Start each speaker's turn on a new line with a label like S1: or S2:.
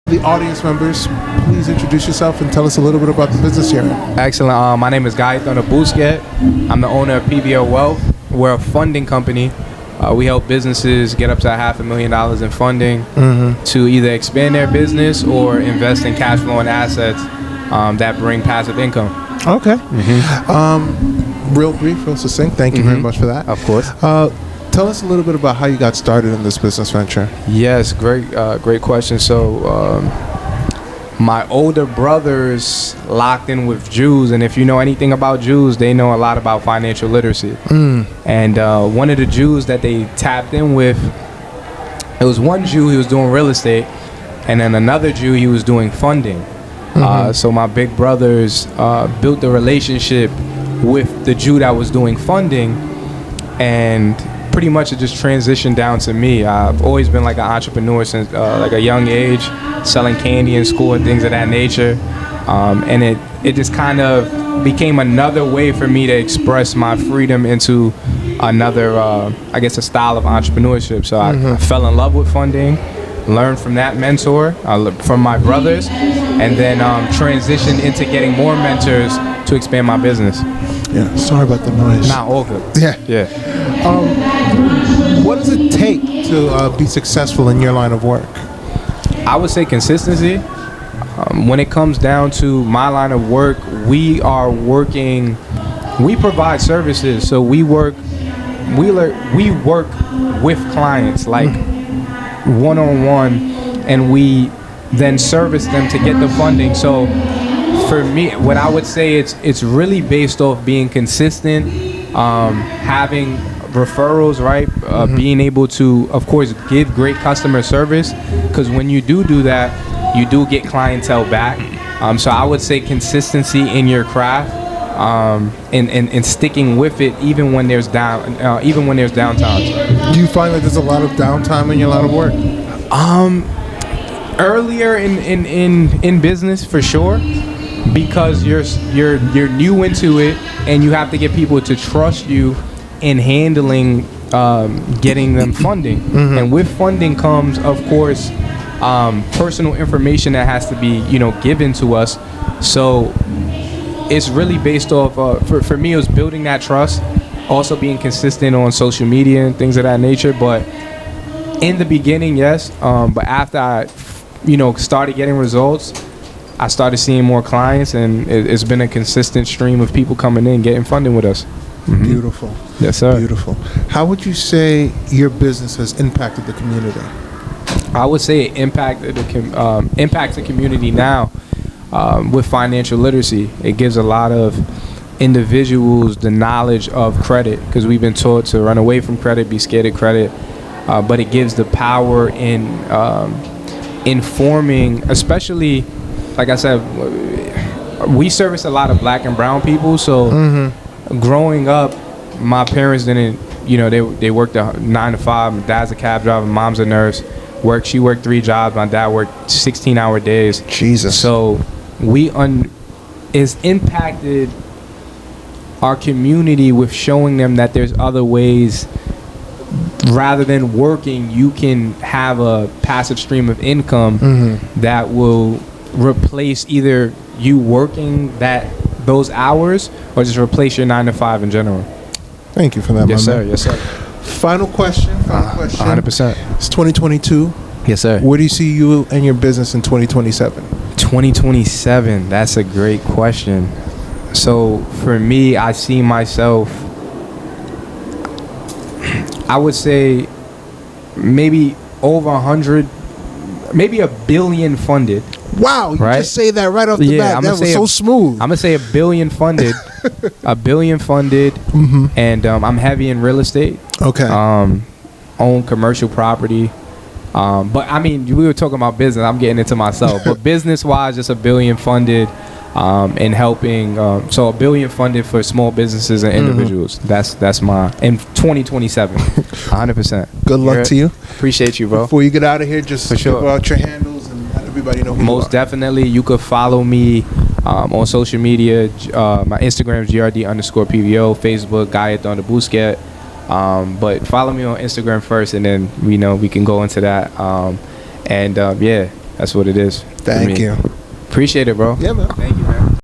S1: The audience members, please introduce yourself and tell us a little bit about the business you're in.
S2: Excellent. My name is Gaeton of Bousquet. I'm the owner of PBO Wealth. We're a funding company. We help businesses get up to $500,000 in funding to either expand their business or invest in cash flowing assets that bring passive income.
S1: Okay. Real brief, real succinct. Thank you very much for that.
S2: Of course.
S1: Tell us a little bit about how you got started in this business venture.
S2: Yes, great question. So, my older brothers locked in with Jews, and if you know anything about Jews, they know a lot about financial literacy. And one of the Jews that they tapped in with, it was one Jew, he was doing real estate, and then another Jew, he was doing funding. So my big brothers built the relationship with the Jew that was doing funding, and pretty much it just transitioned down to me. I've always been like an entrepreneur since like a young age, selling candy in school and things of that nature. And it just kind of became another way for me to express my freedom into another, I guess, a style of entrepreneurship. So I fell in love with funding, learned from that mentor, from my brothers, and then transitioned into getting more mentors to expand my business.
S1: Yeah, sorry about the noise.
S2: Not all good.
S1: Yeah. What does it take to be successful in your line of work?
S2: I would say consistency. When it comes down to my line of work, we provide services. So we work with clients, like one-on-one, and we then service them to get the funding. So for me, what I would say, it's really based off being consistent, having referrals, right? Being able to, of course, give great customer service, because when you do that, you do get clientele back. So I would say consistency in your craft, and sticking with it even when there's downtime.
S1: Do you find that there's a lot of downtime in your line of work?
S2: Earlier in business, for sure, because you're new into it, and you have to get people to trust you in handling getting them funding. And with funding comes, of course, personal information that has to be given to us. So it's really based off for me, it was building that trust, also being consistent on social media and things of that nature. But in the beginning, yes, but after I started getting results, I started seeing more clients, and it's been a consistent stream of people coming in getting funding with us.
S1: Beautiful.
S2: Yes, sir.
S1: Beautiful. How would you say your business has impacted the community?
S2: I would say it impacted impacts the community now with financial literacy. It gives a lot of individuals the knowledge of credit, because we've been taught to run away from credit, be scared of credit, but it gives the power in informing, especially, like I said, we service a lot of black and brown people. So growing up, my parents didn't, they worked a 9 to 5. My dad's a cab driver, mom's a nurse. She worked 3 jobs. My dad worked 16-hour days.
S1: Jesus.
S2: So it's impacted our community with showing them that there's other ways. Rather than working, you can have a passive stream of income that will replace either you working those hours, or just replace your 9 to 5 in general.
S1: Thank you for that,
S2: Yes,
S1: my
S2: sir.
S1: man.
S2: Yes, sir.
S1: Final question.
S2: 100%.
S1: It's 2022.
S2: Yes, sir.
S1: Where do you see you and your business in 2027?
S2: 2027. That's a great question. So for me, I see myself, I would say maybe over 100, maybe $1 billion funded.
S1: Wow, you
S2: right?
S1: just say that right off the bat. That was so smooth.
S2: I'm gonna say $1 billion funded, $1 billion funded, and I'm heavy in real estate.
S1: Okay.
S2: Own commercial property. But I mean, we were talking about business. I'm getting into myself. But business-wise, just $1 billion funded, and helping. So $1 billion funded for small businesses and individuals. That's my in 2027. 100%.
S1: Good luck to you.
S2: Appreciate you, bro.
S1: Before you get out of here, just
S2: For sure.
S1: give out your handles and let everybody know who you are.
S2: Most definitely, you could follow me on social media. My Instagram is GRD_PVO, Facebook Gaeton the Bousquet. But follow me on Instagram first, and then we can go into that. Yeah, That's what it is. for
S1: Thank
S2: me.
S1: you.
S2: Appreciate it, bro.
S1: Yeah, man.
S2: Thank you, man.